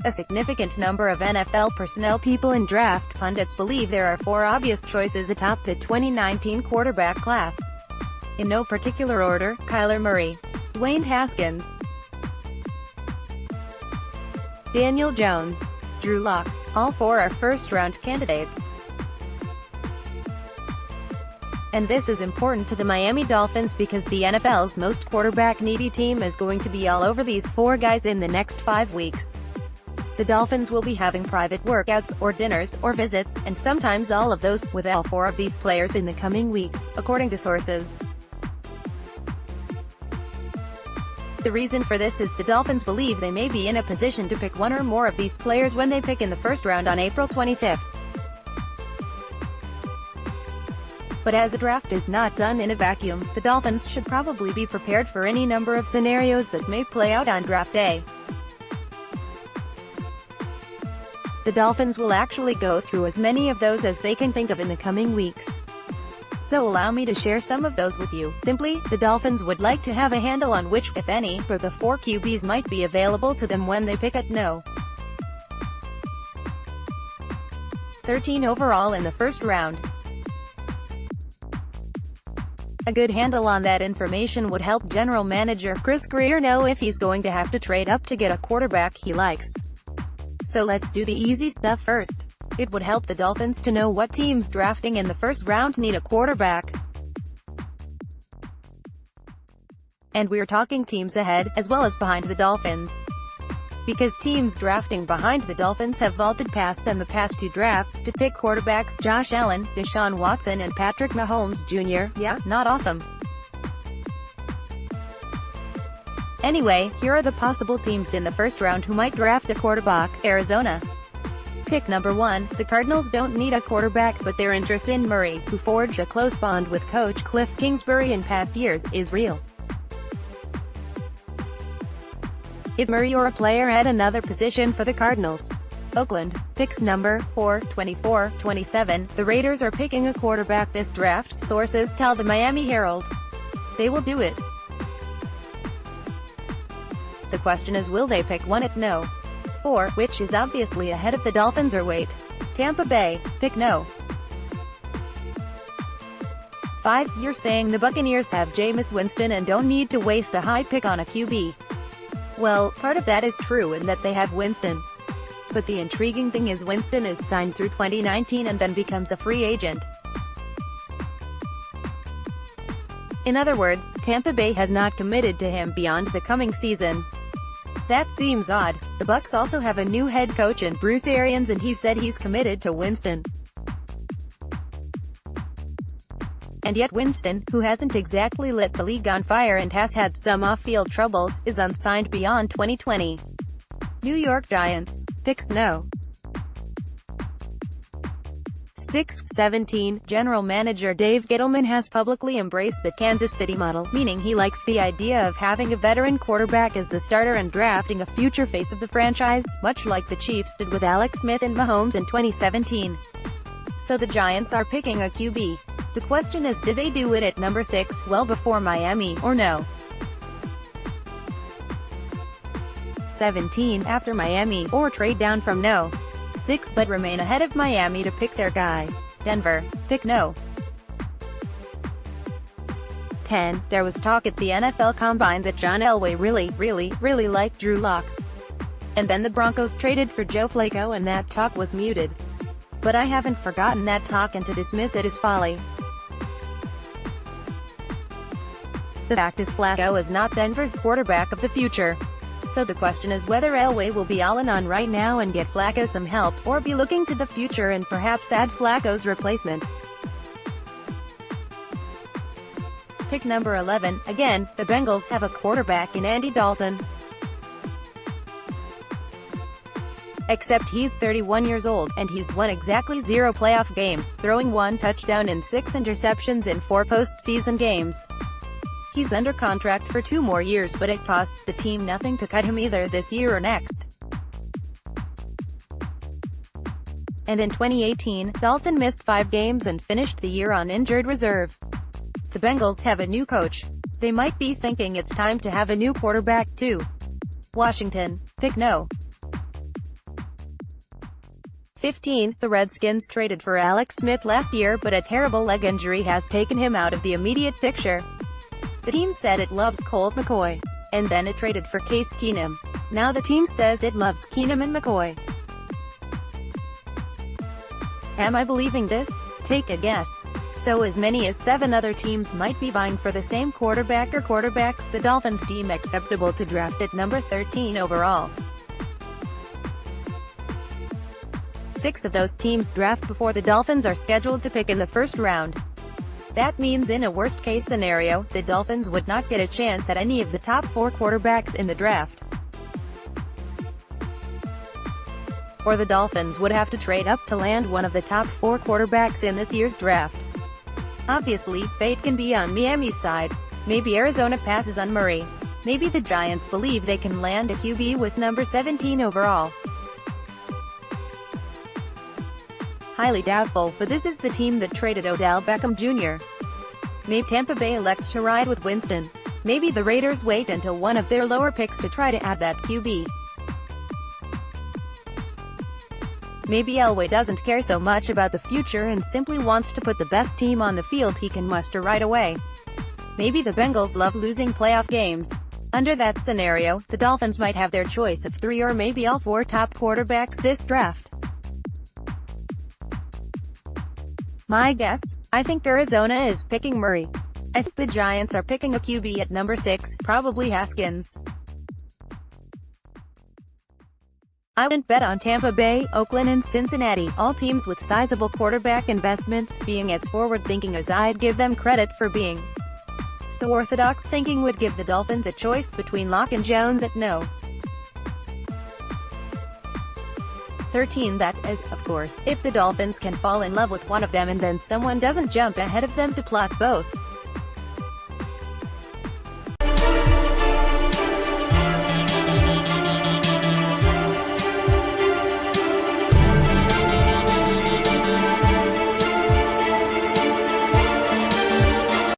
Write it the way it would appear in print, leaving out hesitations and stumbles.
A significant number of NFL personnel people and draft pundits believe there are 4 obvious choices atop the 2019 quarterback class. In no particular order: Kyler Murray, Dwayne Haskins, Daniel Jones, Drew Lock. All 4 are first-round candidates. And this is important to the Miami Dolphins because the NFL's most quarterback-needy team is going to be all over these 4 guys in the next 5 weeks. The Dolphins will be having private workouts, or dinners, or visits, and sometimes all of those, with all 4 of these players in the coming weeks, according to sources. The reason for this is the Dolphins believe they may be in a position to pick 1 or more of these players when they pick in the first round on April 25th. But as a draft is not done in a vacuum, the Dolphins should probably be prepared for any number of scenarios that may play out on draft day. The Dolphins will actually go through as many of those as they can think of in the coming weeks. So allow me to share some of those with you. Simply, the Dolphins would like to have a handle on which, if any, of the 4 QBs might be available to them when they pick at No. 13 overall in the first round. A good handle on that information would help General Manager Chris Grier know if he's going to have to trade up to get a quarterback he likes. So let's do the easy stuff first. It would help the Dolphins to know what teams drafting in the first round need a quarterback. And we're talking teams ahead, as well as behind the Dolphins. Because teams drafting behind the Dolphins have vaulted past them the past 2 drafts to pick quarterbacks: Josh Allen, Deshaun Watson and Patrick Mahomes Jr. Yeah, not awesome. Anyway, here are the possible teams in the first round who might draft a quarterback. Arizona. Pick number 1. The Cardinals don't need a quarterback, but their interest in Murray, who forged a close bond with coach Cliff Kingsbury in past years, is real. Is Murray or a player at another position for the Cardinals? Oakland. Picks number 4, 24, 27. The Raiders are picking a quarterback this draft, sources tell the Miami Herald. They will do it. The question is, will they pick 1 at No. 4, which is obviously ahead of the Dolphins, or wait? Tampa Bay. Pick No. 5. You're saying the Buccaneers have Jameis Winston and don't need to waste a high pick on a QB. Well, part of that is true in that they have Winston. But the intriguing thing is Winston is signed through 2019 and then becomes a free agent. In other words, Tampa Bay has not committed to him beyond the coming season. That seems odd. The Bucs also have a new head coach in Bruce Arians, and he said he's committed to Winston. And yet Winston, who hasn't exactly lit the league on fire and has had some off-field troubles, is unsigned beyond 2020. New York Giants. Picks No. 6, 17. General Manager Dave Gettleman has publicly embraced the Kansas City model, meaning he likes the idea of having a veteran quarterback as the starter and drafting a future face of the franchise, much like the Chiefs did with Alex Smith and Mahomes in 2017. So the Giants are picking a QB. The question is, do they do it at number 6, well before Miami, or no? 17, after Miami, or trade down from No. 6 but remain ahead of Miami to pick their guy? Denver. Pick No. 10. There was talk at the NFL Combine that John Elway really liked Drew Lock. And then the Broncos traded for Joe Flacco and that talk was muted. But I haven't forgotten that talk, and to dismiss it is folly. The fact is Flacco is not Denver's quarterback of the future. So the question is whether Elway will be all in on right now and get Flacco some help, or be looking to the future and perhaps add Flacco's replacement. Pick number 11. Again, the Bengals have a quarterback in Andy Dalton. Except he's 31 years old, and he's won exactly 0 playoff games, throwing 1 touchdown and 6 interceptions in 4 postseason games. He's under contract for 2 more years, but it costs the team nothing to cut him either this year or next. And in 2018, Dalton missed 5 games and finished the year on injured reserve. The Bengals have a new coach. They might be thinking it's time to have a new quarterback too. Washington. Pick No. 15. The Redskins traded for Alex Smith last year, but a terrible leg injury has taken him out of the immediate picture. The team said it loves Colt McCoy. And then it traded for Case Keenum. Now the team says it loves Keenum and McCoy. Am I believing this? Take a guess. So as many as 7 other teams might be vying for the same quarterback or quarterbacks the Dolphins deem acceptable to draft at number 13 overall. 6 of those teams draft before the Dolphins are scheduled to pick in the first round. That means in a worst-case scenario, the Dolphins would not get a chance at any of the top 4 quarterbacks in the draft. Or the Dolphins would have to trade up to land one of the top 4 quarterbacks in this year's draft. Obviously, fate can be on Miami's side. Maybe Arizona passes on Murray. Maybe the Giants believe they can land a QB with number 17 overall. Highly doubtful, but this is the team that traded Odell Beckham Jr. Maybe Tampa Bay elects to ride with Winston. Maybe the Raiders wait until one of their lower picks to try to add that QB. Maybe Elway doesn't care so much about the future and simply wants to put the best team on the field he can muster right away. Maybe the Bengals love losing playoff games. Under that scenario, the Dolphins might have their choice of 3 or maybe all 4 top quarterbacks this draft. My guess? I think Arizona is picking Murray. I think the Giants are picking a QB at number 6, probably Haskins. I wouldn't bet on Tampa Bay, Oakland and Cincinnati, all teams with sizable quarterback investments, being as forward-thinking as I'd give them credit for being. So orthodox thinking would give the Dolphins a choice between Locke and Jones at no. 13. That is, of course, if the Dolphins can fall in love with one of them and then someone doesn't jump ahead of them to plot both.